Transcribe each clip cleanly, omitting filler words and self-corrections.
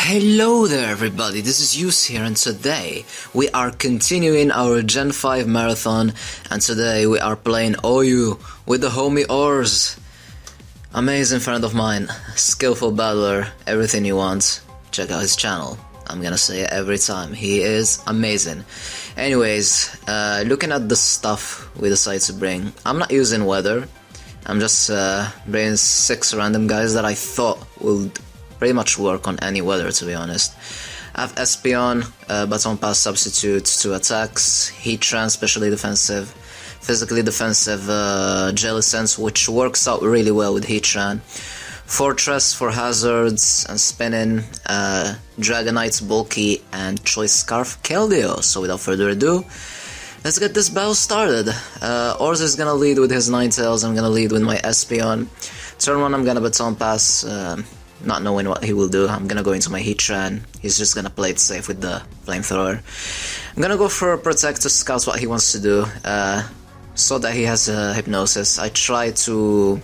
Hello there everybody, this is Yus here, and today we are continuing our Gen 5 marathon, and today we are playing OU with the homie Orz. Amazing friend of mine, skillful battler, everything you want. Check out his channel, I'm gonna say it every time, he is amazing. Anyways, looking at the stuff we decided to bring, I'm not using weather, I'm just bringing 6 random guys that I thought would pretty much work on any weather, to be honest. I have Espion, Baton Pass Substitute, 2 attacks, Heatran, specially defensive, physically defensive Jelly Sense, which works out really well with Heatran, Fortress for hazards and spinning, Dragonite's bulky, and Choice Scarf Keldeo. So without further ado, let's get this battle started. Orz is gonna lead with his Ninetales, I'm gonna lead with my Espion. Turn 1 I'm gonna Baton Pass, not knowing what he will do. I'm gonna go into my Heatran, he's just gonna play it safe with the Flamethrower. I'm gonna go for Protect to scout what he wants to do, so that he has Hypnosis. I try to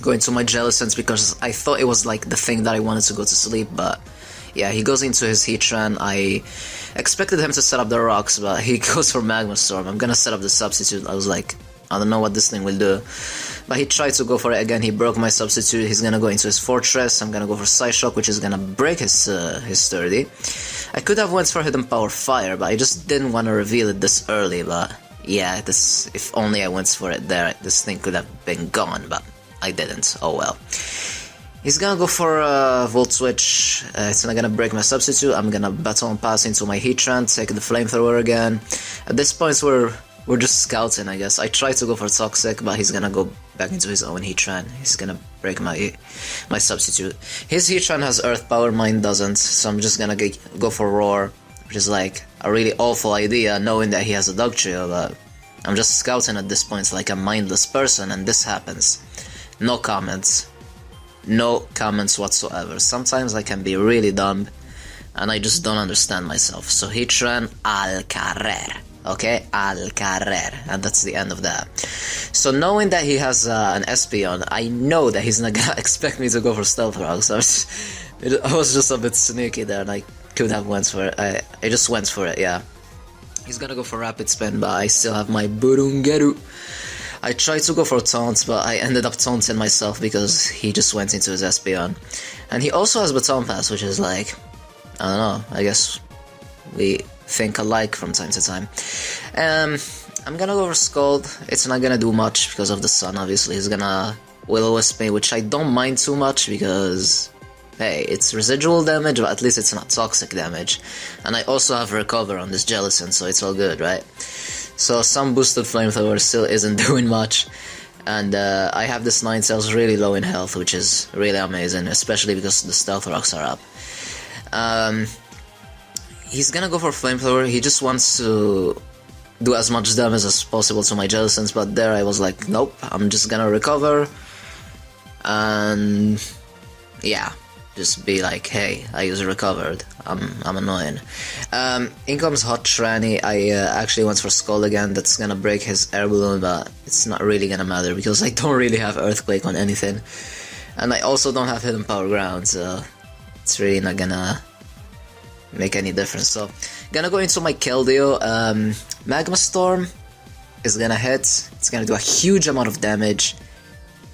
go into my Jelly Sense because I thought it was like the thing that I wanted to go to sleep, but yeah, he goes into his Heatran. I expected him to set up the rocks, but he goes for Magma Storm. I'm gonna set up the Substitute. I was like, I don't know what this thing will do. But he tried to go for it again, he broke my Substitute, he's gonna go into his Fortress, I'm gonna go for Psyshock, which is gonna break his sturdy. I could have went for Hidden Power Fire, but I just didn't want to reveal it this early, but yeah, if only I went for it there, this thing could have been gone, but I didn't, oh well. He's gonna go for Volt Switch, it's not gonna break my Substitute, I'm gonna Baton Pass into my Heatran, take the Flamethrower again. At this point we're just scouting, I guess. I tried to go for Toxic, but he's gonna go back into his own Heatran. He's gonna break my Substitute. His Heatran has Earth Power, mine doesn't, so I'm just gonna go for Roar, which is like a really awful idea, knowing that he has a Dugtrio, but I'm just scouting at this point like a mindless person, and this happens. No comments. No comments whatsoever. Sometimes I can be really dumb, and I just don't understand myself. So Heatran al carrer. Okay, al carrer, and that's the end of that. So knowing that he has an Espion, I know that he's not gonna expect me to go for Stealth Rock, so I was just a bit sneaky there, and I could have went for it. I just went for it, yeah. He's gonna go for Rapid Spin, but I still have my Burungeru. I tried to go for Taunt, but I ended up taunting myself because he just went into his Espion. And he also has Baton Pass, which is like, I don't know, I guess we think alike from time to time. I'm gonna go for Scald. It's not gonna do much because of the sun, obviously. He's gonna Will-O-Wisp me, which I don't mind too much because, hey, it's residual damage, but at least it's not toxic damage. And I also have Recover on this Jelly Sense, so it's all good, right? So some boosted Flamethrower still isn't doing much. And I have this Ninetales really low in health, which is really amazing, especially because the Stealth Rocks are up. He's gonna go for Flamethrower, he just wants to do as much damage as possible to my Jelly Sense, but there I was like, nope, I'm just gonna recover, and yeah, just be like, hey, I use Recovered, I'm annoying. In comes Hot Tranny. I actually went for Scald again, that's gonna break his Air Balloon, but it's not really gonna matter, because I don't really have Earthquake on anything, and I also don't have Hidden Power Ground, so it's really not gonna make any difference. So gonna go into my Keldeo. Magma Storm is gonna hit, it's gonna do a huge amount of damage,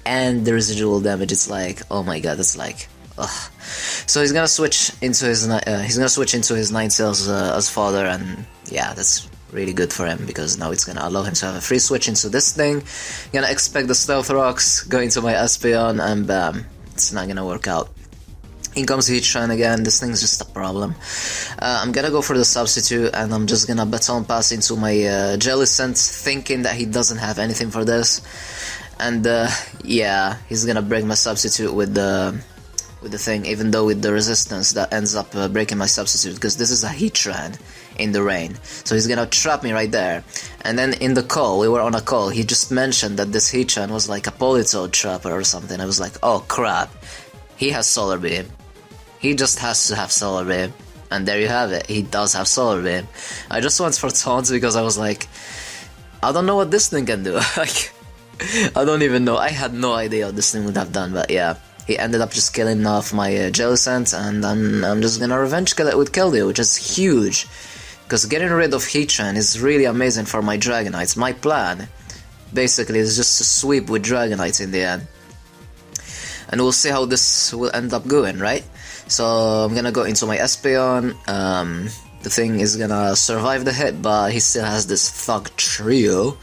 and the residual damage, it's like, oh my god, it's like, ugh. So he's gonna switch into his Ninetales as fodder, and yeah, that's really good for him because now it's gonna allow him to have a free switch into this thing. Gonna expect the Stealth Rocks, go into my Espion, and bam, it's not gonna work out. In comes Heatran again, this thing's just a problem. I'm gonna go for the Substitute, and I'm just gonna Baton Pass into my Jelly Sense, thinking that he doesn't have anything for this. And yeah, he's gonna break my Substitute with the thing, even though with the resistance that ends up breaking my Substitute, because this is a Heatran in the rain. So he's gonna trap me right there. And then in the call, we were on a call, he just mentioned that this Heatran was like a Politoed trapper or something. I was like, oh crap, he has Solar Beam. He just has to have Solar Beam, and there you have it, he does have Solar Beam. I just went for Taunt because I was like, I don't know what this thing can do. Like, I don't even know, I had no idea what this thing would have done, but yeah. he ended up just killing off my Jellicent, and I'm just gonna revenge kill it with Keldeo, which is huge. Because getting rid of Heatran is really amazing for my Dragonites. My plan, basically, is just to sweep with Dragonites in the end. And we'll see how this will end up going, right? So I'm gonna go into my Espeon. The thing is gonna survive the hit, but he still has this Thug Trio,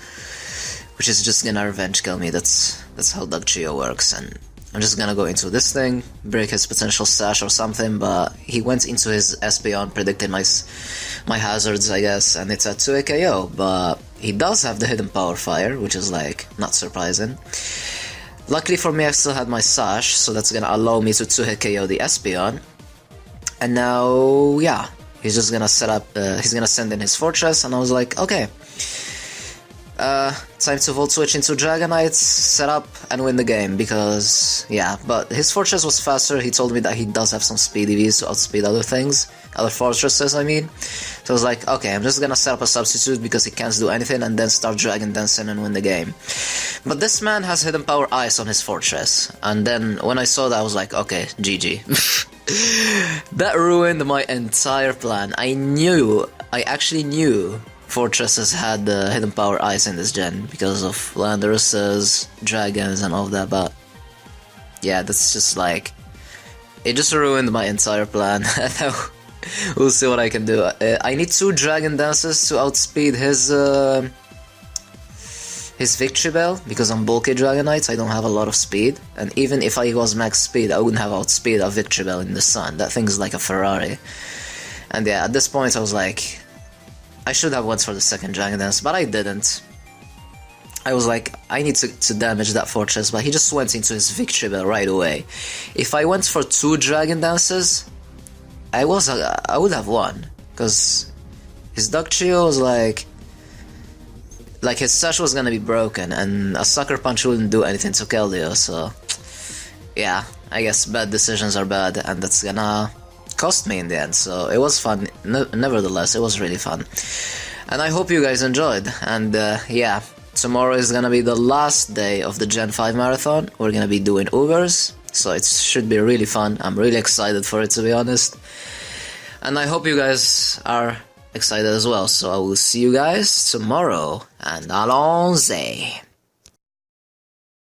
which is just gonna revenge kill me. That's how Thug Trio works. And I'm just gonna go into this thing, break his potential stash or something, but he went into his Espeon, predicting my hazards, I guess, and it's a 2-hit KO, but he does have the hidden power fire, which is like, not surprising. Luckily for me, I still had my Sash, so that's gonna allow me to 2-hit KO the Espeon. And now, yeah, he's just gonna set up, he's gonna send in his Fortress, and I was like, okay. Time to Volt Switch into Dragonites, set up, and win the game, because, yeah, but his Fortress was faster. He told me that he does have some speed EVs to outspeed other things, other Fortresses, I mean. So I was like, okay, I'm just gonna set up a substitute because he can't do anything, and then start Dragon Dancing and win the game. But this man has Hidden Power Ice on his Fortress, and then when I saw that, I was like, okay, GG. That ruined my entire plan. I actually knew Fortresses had the Hidden Power Ice in this gen because of Landorus's, Dragons, and all that, but yeah, that's just like, it just ruined my entire plan. We'll see what I can do. I need 2 Dragon Dances to outspeed his Victory Bell, because I'm bulky Dragonites, I don't have a lot of speed, and even if I was max speed, I wouldn't have outspeed a Victory Bell in the sun. That thing's like a Ferrari. And yeah, at this point I was like, I should have went for the second Dragon Dance, but I didn't. I was like, I need to damage that Fortress, but he just went into his Victory Bell right away. If I went for 2 Dragon Dances, I would have won, because his Duck Trio was like his Sash was gonna be broken, and a Sucker Punch wouldn't do anything to Keldeo, so yeah, I guess bad decisions are bad, and that's gonna cost me in the end. So it was fun, nevertheless, it was really fun, and I hope you guys enjoyed. And yeah, tomorrow is gonna be the last day of the Gen 5 marathon. We're gonna be doing Ubers, so it should be really fun. I'm really excited for it, to be honest, and I hope you guys are excited as well. So I will see you guys tomorrow, and allons-y.